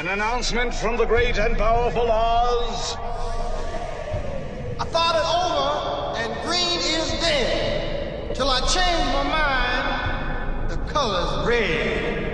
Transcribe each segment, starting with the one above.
An announcement from the great and powerful Oz. I thought it over, and green is dead. Till I changed my mind, the color's red.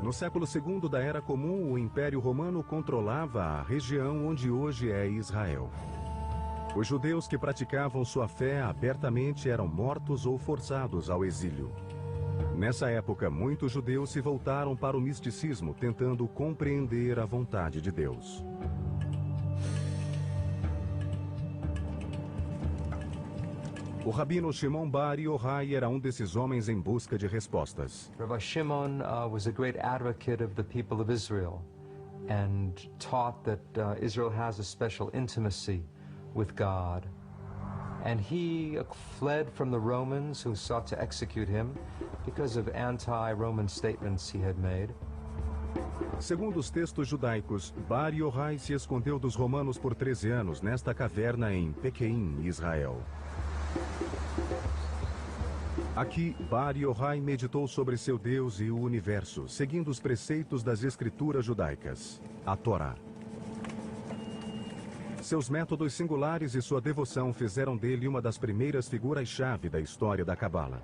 No século II da Era Comum, o Império Romano controlava a região onde hoje é Israel. Os judeus que praticavam sua fé abertamente eram mortos ou forçados ao exílio. Nessa época, muitos judeus se voltaram para o misticismo, tentando compreender a vontade de Deus. O rabino Shimon Bar Yochai era desses homens em busca de respostas. Rabbi Shimon was a great advocate of the people of Israel and taught that Israel has a special intimacy with God. And he fled from the Romans who sought to execute him because of anti-Roman statements he had made. Segundo os textos judaicos, Bar Yochai se escondeu dos romanos por 13 anos nesta caverna em Pequim, Israel. Aqui, Bar Yochai meditou sobre seu Deus e o universo, seguindo os preceitos das escrituras judaicas, a Torá. Seus métodos singulares e sua devoção fizeram dele uma das primeiras figuras-chave da história da Cabala.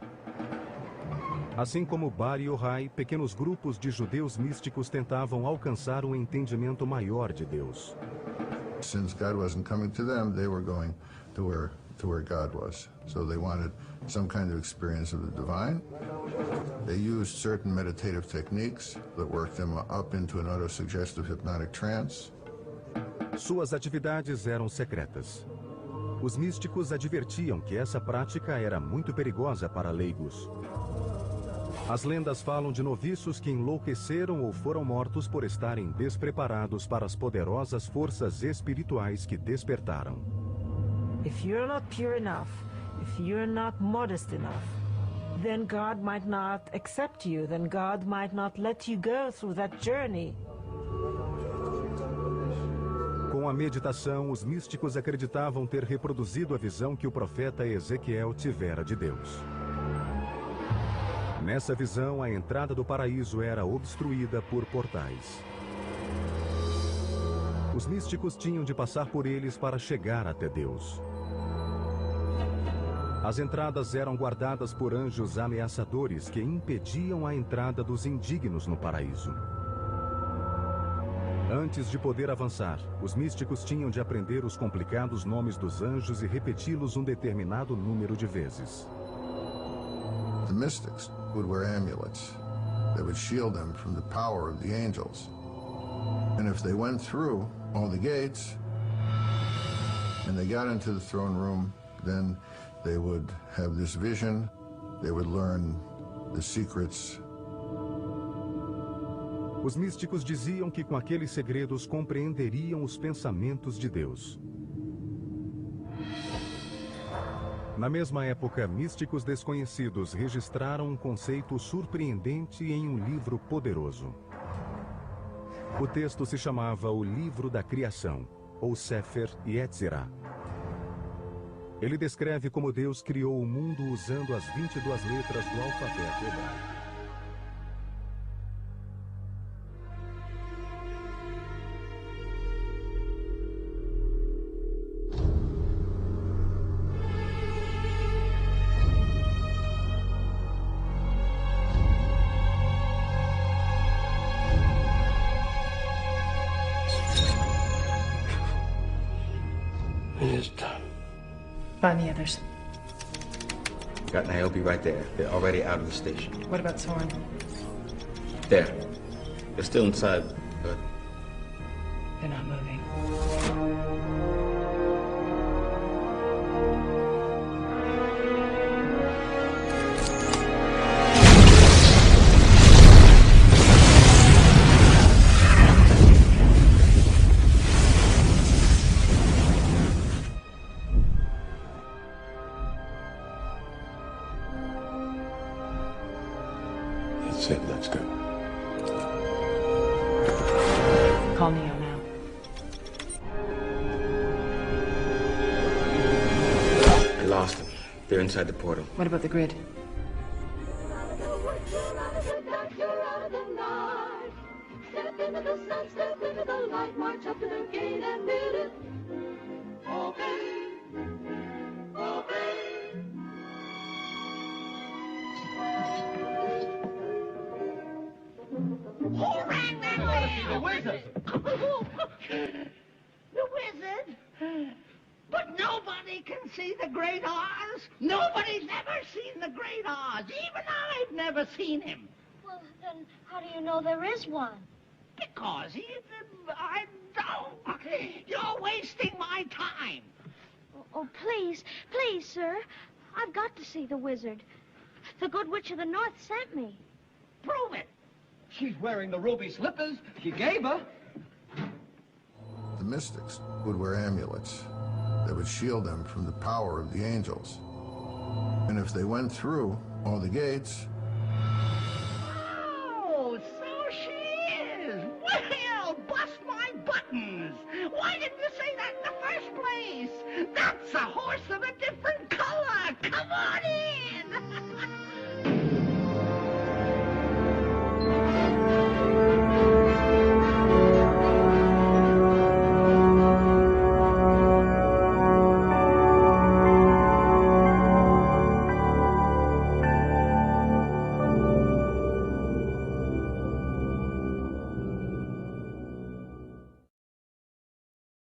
Assim como Bar Yochai, pequenos grupos de judeus místicos tentavam alcançar um entendimento maior de Deus. Since God wasn't coming to them, they were going to where God was. So they wanted some kind of experience of the divine. They used certain meditative techniques that worked them up into an autosuggestive hypnotic trance. Suas atividades eram secretas. Os místicos advertiam que essa prática era muito perigosa para leigos. As lendas falam de noviços que enlouqueceram ou foram mortos por estarem despreparados para as poderosas forças espirituais que despertaram. If you're not pure enough, if you're not modest enough, then God might not accept you, then God might not let you go through that journey. Com a meditação, os místicos acreditavam ter reproduzido a visão que o profeta Ezequiel tivera de Deus. Nessa visão, a entrada do paraíso era obstruída por portais. Os místicos tinham de passar por eles para chegar até Deus. As entradas eram guardadas por anjos ameaçadores que impediam a entrada dos indignos no paraíso. Antes de poder avançar, os místicos tinham de aprender os complicados nomes dos anjos e repeti-los um determinado número de vezes. The mystics would wear amulets that would shield them from the power of the angels. And if they went through all the gates and they got into the throne room, then they would have this vision, they would learn the secrets. Os místicos diziam que com aqueles segredos compreenderiam os pensamentos de Deus. Na mesma época, místicos desconhecidos registraram um conceito surpreendente em um livro poderoso. O texto se chamava o Livro da Criação, ou Sefer Yetzirah. Ele descreve como Deus criou o mundo usando as 22 letras do alfabeto hebraico. Find the others. Got Niobe right there. They're already out of the station. What about Soren? There. They're still inside, but... They're not moving. That's it, let's go. Call Neo now. I lost them. They're inside the portal. What about the grid? Step into the sun, step into the light, march up to the gate and build it. Obey, obey. Who rang that bell? The wizard. The wizard? But nobody can see the Great Oz. Nobody's ever seen the Great Oz. Even I've never seen him. Well, then how do you know there is one? Because I don't. You're wasting my time. Oh, please, please, sir. I've got to see the wizard. The Good Witch of the North sent me. Prove it. She's wearing the ruby slippers she gave her. The mystics would wear amulets that would shield them from the power of the angels. And if they went through all the gates... Oh, so she is. Well, bust my buttons. Why didn't you say that in the first place? That's a horse of a different